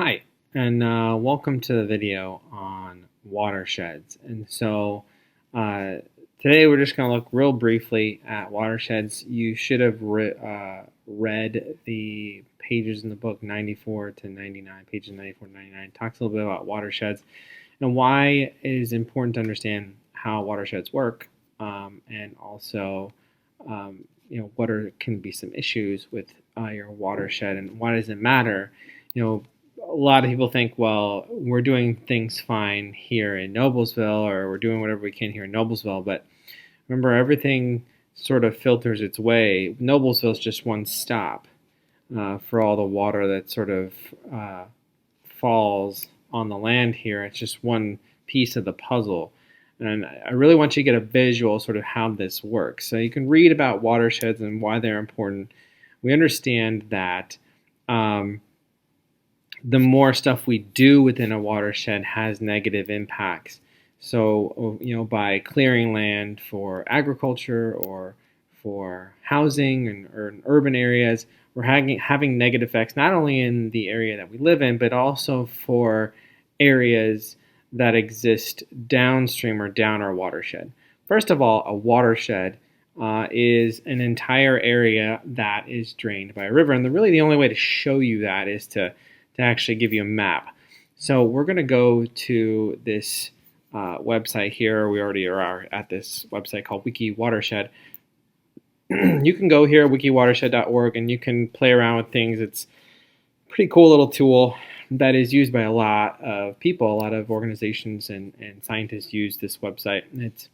Hi, and welcome to the video on watersheds. And so uh, today we're just going to look real briefly at watersheds. You should have read the pages in the book 94 to 99, pages 94 to 99. Talks a little bit about watersheds and why it is important to understand how watersheds work, and also what can be some issues with your watershed and why does it matter. A lot of people think, well, we're doing things fine here in Noblesville, or we're doing whatever we can here in Noblesville. But remember, everything sort of filters its way. Noblesville is just one stop for all the water that sort of falls on the land here. It's just one piece of the puzzle. And I really want you to get a visual sort of how this works. So you can read about watersheds and why they're important. We understand that the more stuff we do within a watershed has negative impacts. So, by clearing land for agriculture or for housing or in urban areas, we're having negative effects not only in the area that we live in, but also for areas that exist downstream or down our watershed. First of all, a watershed is an entire area that is drained by a river. And really the only way to show you that is to actually give you a map. So we're going to go to this website here. We already are at this website called Wiki Watershed. You can go here, wikiwatershed.org, and you can play around with things. It's a pretty cool little tool that is used by a lot of people. A lot of organizations and scientists use this website. And it's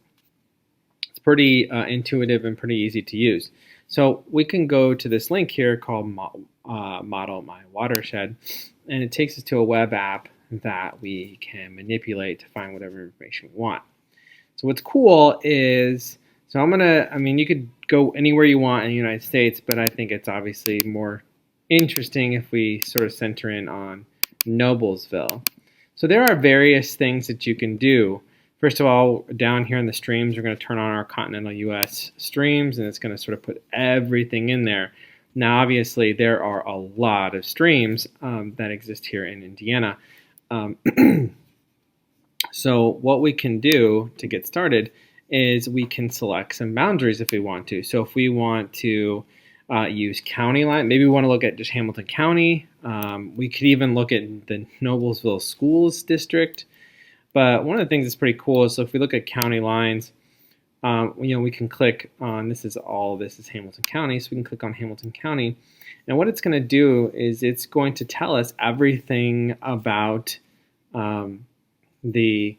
pretty intuitive and pretty easy to use. So we can go to this link here called Model My Watershed, and it takes us to a web app that we can manipulate to find whatever information we want. So what's cool is, you could go anywhere you want in the United States, but I think it's obviously more interesting if we sort of center in on Noblesville. So there are various things that you can do. First of all, down here in the streams, we're going to turn on our continental U.S. streams, and it's going to sort of put everything in there. Now, obviously, there are a lot of streams that exist here in Indiana. So what we can do to get started is we can select some boundaries if we want to. So if we want to use county line, maybe we want to look at just Hamilton County. We could even look at the Noblesville Schools District. But one of the things that's pretty cool is, so if we look at county lines, we can click on, this is Hamilton County, so we can click on Hamilton County. And what it's going to do is it's going to tell us everything about the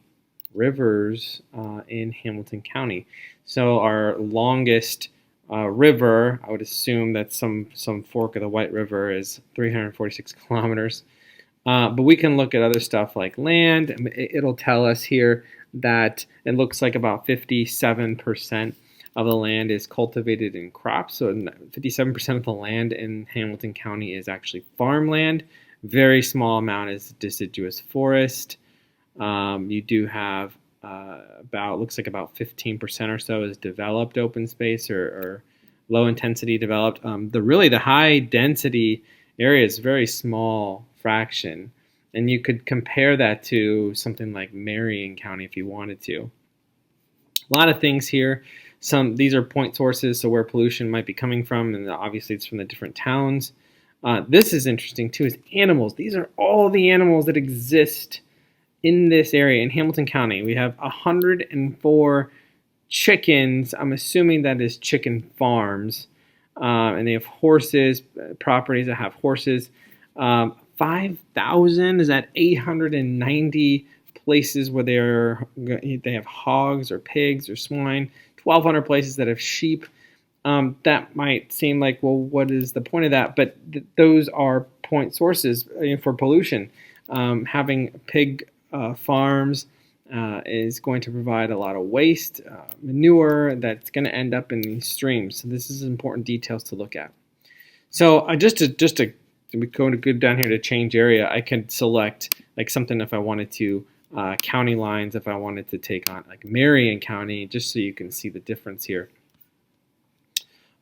rivers in Hamilton County. So our longest river, I would assume that some fork of the White River, is 346 kilometers. But we can look at other stuff like land. It'll tell us here that it looks like about 57% of the land is cultivated in crops. So 57% of the land in Hamilton County is actually farmland. Very small amount is deciduous forest. You do have looks like about 15% or so is developed open space or low intensity developed. The high density area is very small fraction, and you could compare that to something like Marion County if you wanted to. A lot of things here. These are point sources, so where pollution might be coming from, and obviously it's from the different towns. This is interesting too, is animals. These are all the animals that exist in this area in Hamilton County. We have 104 chickens. I'm assuming that is chicken farms, and they have horses, properties that have horses. 5,000 is at 890 places where they have hogs or pigs or swine. 1,200 places that have sheep. That might seem like, well, what is the point of that? But those are point sources for pollution. Having pig farms is going to provide a lot of waste, manure that's going to end up in these streams. So this is important details to look at. So just to go down here to change area, I could select like something if I wanted to, county lines, if I wanted to take on like Marion County, just so you can see the difference here.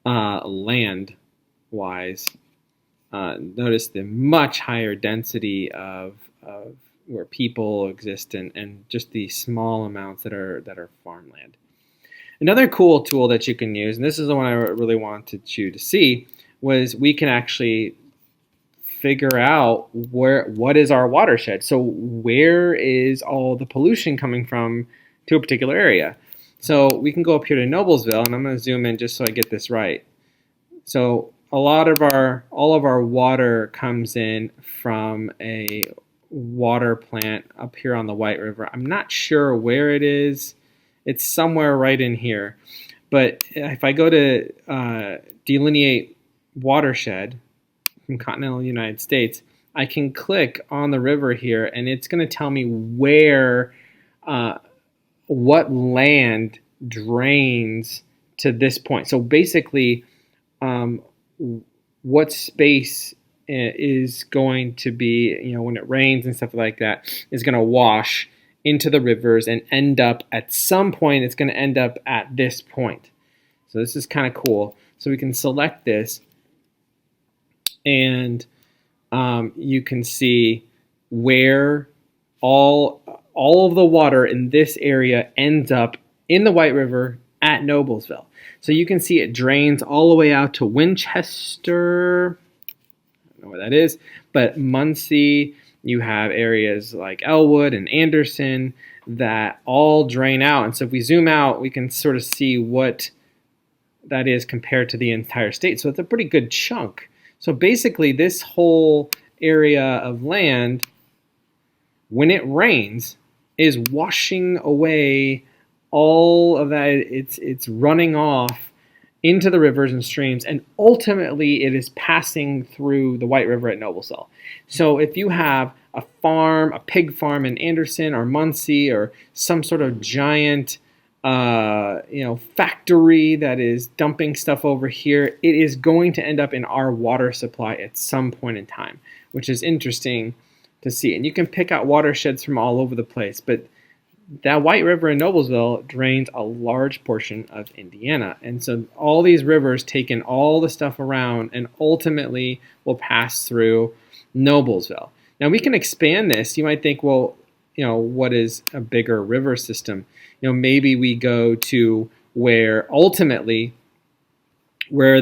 Land wise, Notice the much higher density of where people exist, and just the small amounts that are farmland. Another cool tool that you can use, and this is the one I really wanted you to see, was we can actually figure out what is our watershed. So where is all the pollution coming from to a particular area? So we can go up here to Noblesville, and I'm going to zoom in just so I get this right. So all of our water comes in from a water plant up here on the White River. I'm not sure where it is. It's somewhere right in here. But if I go to delineate watershed from continental United States, I can click on the river here, and it's going to tell me where, what land drains to this point. So basically, what space is going to be, when it rains and stuff like that, is going to wash into the rivers and end up at some point, it's going to end up at this point. So this is kind of cool. So we can select this, and you can see where all of the water in this area ends up in the White River at Noblesville. So you can see it drains all the way out to Winchester. I don't know where that is, but Muncie. You have areas like Elwood and Anderson that all drain out. And so if we zoom out, we can sort of see what that is compared to the entire state. So it's a pretty good chunk. So basically, this whole area of land, when it rains, is washing away all of that. It's running off into the rivers and streams, and ultimately it is passing through the White River at Noblesville. So if you have a farm, a pig farm in Anderson or Muncie, or some sort of giant factory that is dumping stuff over here, it is going to end up in our water supply at some point in time, which is interesting to see. And you can pick out watersheds from all over the place, but that White River in Noblesville drains a large portion of Indiana. And so all these rivers take in all the stuff around and ultimately will pass through Noblesville. Now we can expand this. You might think, well, what is a bigger river system? Maybe we go to where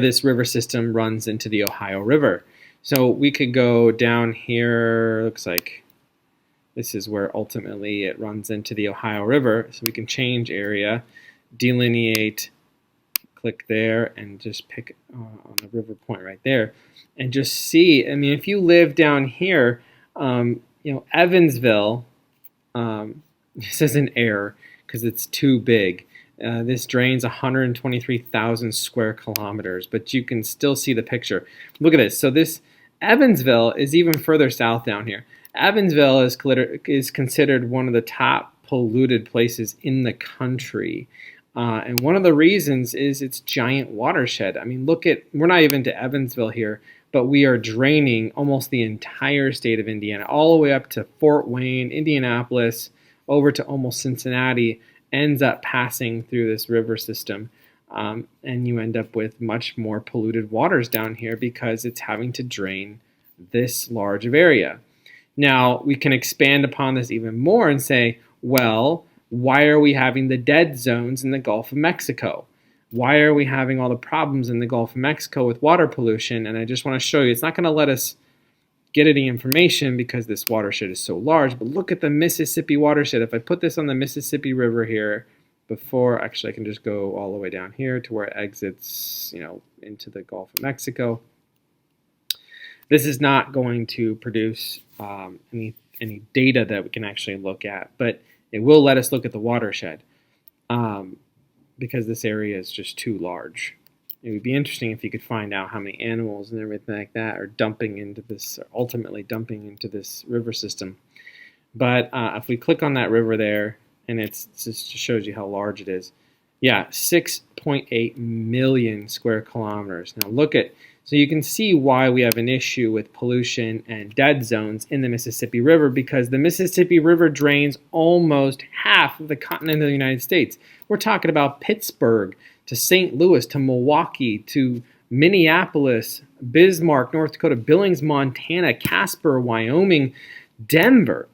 this river system runs into the Ohio River. So we could go down here, looks like this is where ultimately it runs into the Ohio River. So we can change area, delineate, click there, and just pick on the river point right there. And just see, I mean, if you live down here, Evansville, this is an error because it's too big. This drains 123,000 square kilometers, but you can still see the picture. Look at this. So this Evansville is even further south down here. Evansville is considered one of the top polluted places in the country. And one of the reasons is its giant watershed. I mean, we're not even to Evansville here, but we are draining almost the entire state of Indiana, all the way up to Fort Wayne, Indianapolis, over to almost Cincinnati, ends up passing through this river system. And you end up with much more polluted waters down here because it's having to drain this large of area. Now, we can expand upon this even more and say, well, why are we having the dead zones in the Gulf of Mexico? Why are we having all the problems in the Gulf of Mexico with water pollution? And I just want to show you, it's not going to let us get any information because this watershed is so large, but look at the Mississippi watershed. If I put this on the Mississippi River here, actually I can just go all the way down here to where it exits, into the Gulf of Mexico. This is not going to produce any data that we can actually look at, but it will let us look at the watershed because this area is just too large. It would be interesting if you could find out how many animals and everything like that are ultimately dumping into this river system. But if we click on that river there, and it just shows you how large it is. Yeah, 6.8 million square kilometers. Now so you can see why we have an issue with pollution and dead zones in the Mississippi River, because the Mississippi River drains almost half of the continental United States. We're talking about Pittsburgh to St. Louis to Milwaukee to Minneapolis, Bismarck, North Dakota, Billings, Montana, Casper, Wyoming, Denver,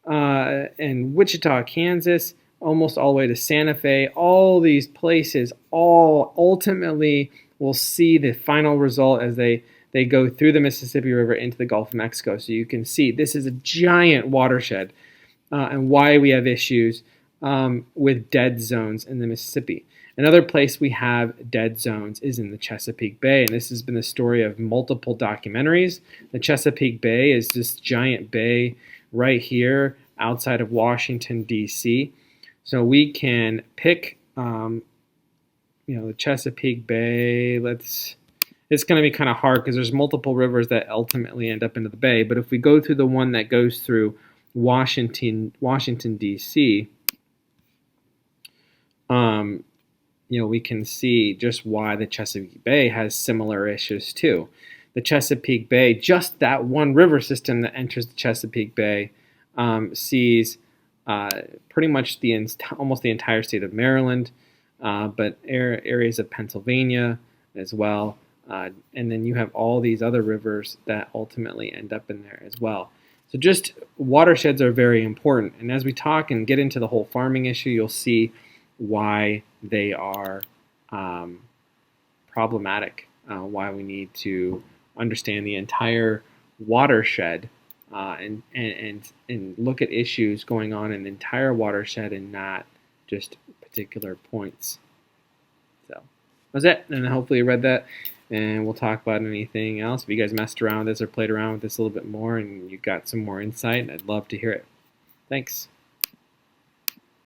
and Wichita, Kansas, almost all the way to Santa Fe. All these places all ultimately will see the final result as they go through the Mississippi River into the Gulf of Mexico. So you can see this is a giant watershed, and why we have issues with dead zones in the Mississippi. Another place we have dead zones is in the Chesapeake Bay, and this has been the story of multiple documentaries. The Chesapeake Bay is this giant bay right here outside of Washington, D.C. So we can pick, the Chesapeake Bay. It's going to be kind of hard because there's multiple rivers that ultimately end up into the bay. But if we go through the one that goes through Washington, D.C., we can see just why the Chesapeake Bay has similar issues too. The Chesapeake Bay, just that one river system that enters the Chesapeake Bay, sees pretty much almost the entire state of Maryland, but areas of Pennsylvania as well. And then you have all these other rivers that ultimately end up in there as well. So just watersheds are very important. And as we talk and get into the whole farming issue, you'll see why they are problematic, why we need to understand the entire watershed and look at issues going on in the entire watershed and not just particular points. So that's it, and hopefully you read that, and we'll talk about anything else. If you guys messed around with this or played around with this a little bit more and you got some more insight, I'd love to hear it. Thanks.